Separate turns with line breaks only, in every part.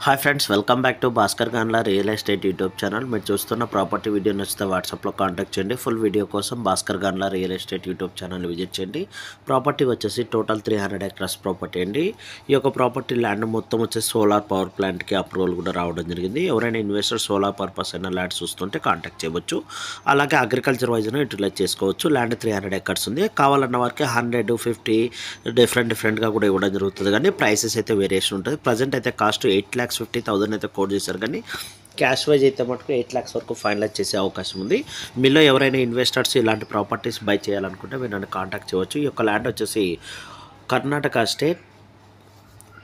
Hi friends, welcome back to Bhaskar Ganla real estate YouTube channel. మీరు చూస్తున్న property video నచ్చితే వాట్సాప్లో కాంటాక్ట్ చేయండి. ఫుల్ వీడియో కోసం Bhaskar Ganla real estate YouTube channel visit చేయండి. ప్రాపర్టీ వచ్చేసి టోటల్ 300 ఎకరాస్ ప్రాపర్టీ అండి. ఈ యొక్క ప్రాపర్టీ ల్యాండ్ మొత్తం వచ్చేసి సోలార్ పవర్ ప్లాంట్కి అప్రూవల్ కూడా రావడం జరిగింది. ఎవరైనా ఇన్వెస్టర్ సోలార్ పర్పస్ అయినా ల్యాండ్ చూస్తుంటే కాంటాక్ట్ చేయవచ్చు. అలాగే అగ్రికల్చర్ వైజ్ యూటిలైజ్ చేసుకోవచ్చు. ల్యాండ్ 300 ఎకర్స్ ఉంది. కావాలన్న వారికి 100-50 డిఫరెంట్గా కూడా ఇవ్వడం జరుగుతుంది. కానీ ప్రైసెస్ అయితే వేరియేషన్ ఉంటుంది. ప్రజెంట్ అయితే కాస్ట్ 8,50,000 అయితే కోట్ చేశారు. కానీ క్యాష్ వైజ్ అయితే మటుకు 8 lakhs వరకు ఫైనలైజ్ చేసే అవకాశం ఉంది. మీలో ఎవరైనా ఇన్వెస్టర్స్ ఇలాంటి ప్రాపర్టీస్ బై చేయాలనుకుంటే మీరు నన్ను కాంటాక్ట్ చేయవచ్చు. ఈ యొక్క ల్యాండ్ వచ్చేసి కర్ణాటక స్టేట్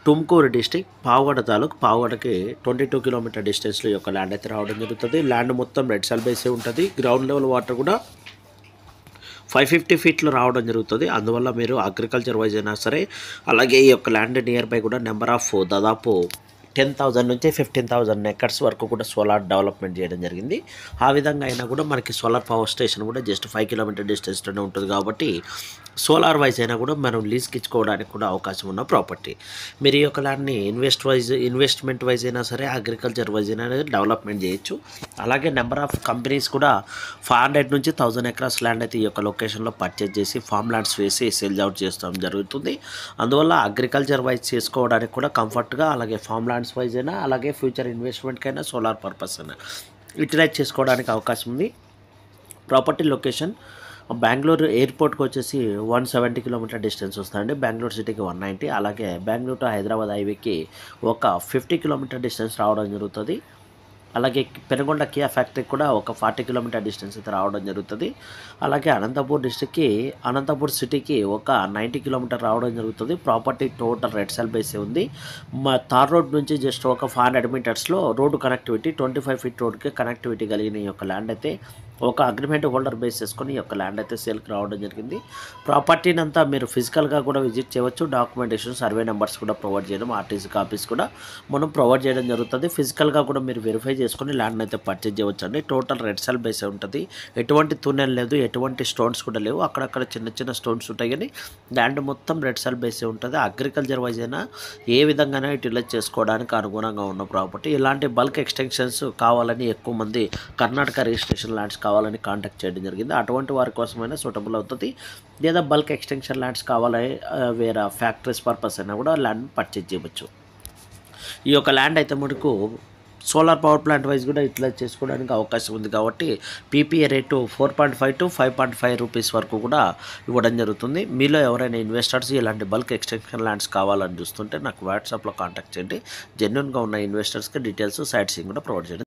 తుమ్కూరు డిస్టిక్ పావగడ తాలూకు పావగడకి 22 కిలోమీటర్ డిస్టెన్స్లో ఈ యొక్క ల్యాండ్ అయితే రావడం జరుగుతుంది. ల్యాండ్ మొత్తం రెడ్ సాయిల్ బేసే ఉంటుంది. గ్రౌండ్ లెవెల్ వాటర్ కూడా 550 feetలో రావడం జరుగుతుంది. అందువల్ల మీరు అగ్రికల్చర్ వైజ్ అయినా సరే, అలాగే ఈ యొక్క ల్యాండ్ నియర్ బై కూడా నెంబర్ ఆఫ్ దాదాపు 10,000 నుంచి 15,000 ఎకర్స్ వరకు కూడా సోలార్ డెవలప్మెంట్ చేయడం జరిగింది. ఆ విధంగా అయినా కూడా మనకి సోలార్ పవర్ స్టేషన్ కూడా జస్ట్ 5 కిలోమీటర్ డిస్టెన్స్లోనే ఉంటుంది. కాబట్టి సోలార్ వైజ్ అయినా కూడా మనం లీజ్కి ఇచ్చుకోవడానికి కూడా అవకాశం ఉన్న ప్రాపర్టీ. మీరు ఈ యొక్క ల్యాండ్ని ఇన్వెస్ట్మెంట్ వైజ్ అయినా సరే, అగ్రికల్చర్ వైజ్ అయినా డెవలప్మెంట్ చేయొచ్చు. అలాగే నెంబర్ ఆఫ్ కంపెనీస్ కూడా 500 నుంచి 1000 ఎకరాస్ ల్యాండ్ అయితే ఈ యొక్క లొకేషన్లో పర్చేజ్ చేసి ఫామ్ ల్యాండ్స్ వేసి సేల్ అవుట్ చేస్తాం జరుగుతుంది. అందువల్ల అగ్రికల్చర్ వైజ్ చేసుకోవడానికి కూడా కంఫర్ట్గా, అలాగే ఫామ్ ల్యాండ్స్ వైజ్ అయినా, అలాగే ఫ్యూచర్ ఇన్వెస్ట్మెంట్కైనా, సోలార్ పర్పస్ అయినా యూటిలైజ్ చేసుకోవడానికి అవకాశం ఉంది. ప్రాపర్టీ లొకేషన్ బెంగళూరు ఎయిర్పోర్ట్కి వచ్చేసి 170 కిలోమీటర్ డిస్టెన్స్ వస్తుందండి. బెంగళూరు సిటీకి 190, అలాగే బెంగళూరు టు హైదరాబాద్ హైవేకి ఒక 50 కిలోమీటర్ డిస్టెన్స్ రావడం జరుగుతుంది. అలాగే పెనుగొండ కియా ఫ్యాక్టరీకి కూడా ఒక 40 కిలోమీటర్ డిస్టెన్స్ అయితే రావడం జరుగుతుంది. అలాగే అనంతపూర్ సిటీకి ఒక 90 కిలోమీటర్ రావడం జరుగుతుంది. ప్రాపర్టీ టోటల్ రెడ్ సాయిల్ బేసే ఉంది. తార్ రోడ్ నుంచి జస్ట్ ఒక 500 మీటర్స్లో రోడ్డు కనెక్టివిటీ, 25 feet రోడ్కి కనెక్టివిటీ కలిగిన ఈ యొక్క ల్యాండ్ అయితే ఒక అగ్రిమెంట్ హోల్డర్ బేస్ చేసుకొని ఈ యొక్క ల్యాండ్ అయితే సేల్కి రావడం జరిగింది. ప్రాపర్టీని అంతా మీరు ఫిజికల్గా కూడా విజిట్ చేయవచ్చు. డాక్యుమెంటేషన్, సర్వే నెంబర్స్ కూడా ప్రొవైడ్ చేయడం, ఆర్టీసీ కాపీస్ కూడా మనం ప్రొవైడ్ చేయడం జరుగుతుంది. ఫిజికల్గా కూడా మీరు వెరిఫై చేసుకొని ల్యాండ్ అయితే పర్చేజ్ చేయవచ్చు అండి. టోటల్ రెడ్ సాయిల్ బేసే ఉంటుంది. ఎటువంటి తున్నెలు లేదు, ఎటువంటి స్టోన్స్ కూడా లేవు. అక్కడక్కడ చిన్న చిన్న స్టోన్స్ ఉంటాయి. కానీ ల్యాండ్ మొత్తం రెడ్ సాయిల్ బేసే ఉంటుంది. అగ్రికల్చర్ వైజ్ అయినా ఏ విధంగానే యూటిలైజ్ చేసుకోవడానికి అనుగుణంగా ఉన్న ప్రాపర్టీ. ఇలాంటి బల్క్ ఎక్స్టెన్షన్స్ కావాలని ఎక్కువ మంది కర్ణాటక రిజిస్ట్రేషన్ ల్యాండ్స్ కావాలని కాంటాక్ట్ చేయడం జరిగింది. అటువంటి వారి కోసమైనా సూటబుల్ అవుతుంది. లేదా బల్క్ ఎక్స్టెన్షన్ ల్యాండ్స్ కావాలి, వేరే ఫ్యాక్టరీస్ పర్పస్ అయినా కూడా ల్యాండ్ పర్చేజ్ చేయవచ్చు. ఈ యొక్క ల్యాండ్ అయితే మనకు సోలార్ పవర్ ప్లాంట్ వైజ్ కూడా యూటిలైజ్ చేసుకోవడానికి అవకాశం ఉంది. కాబట్టి పీపీఏ రేటు 4.5 to 5.5 రూపీస్ వరకు కూడా ఇవ్వడం జరుగుతుంది. మీలో ఎవరైనా ఇన్వెస్టర్స్ ఇలాంటి బల్క్ ఎక్స్టెన్షన్ ల్యాండ్స్ కావాలని చూస్తుంటే నాకు వాట్సాప్లో కాంటాక్ట్ చేయండి. జెన్యూన్గా ఉన్న ఇన్వెస్టర్స్కి డీటెయిల్స్, సైట్ సీయింగ్ కూడా ప్రొవైడ్ చేయండి.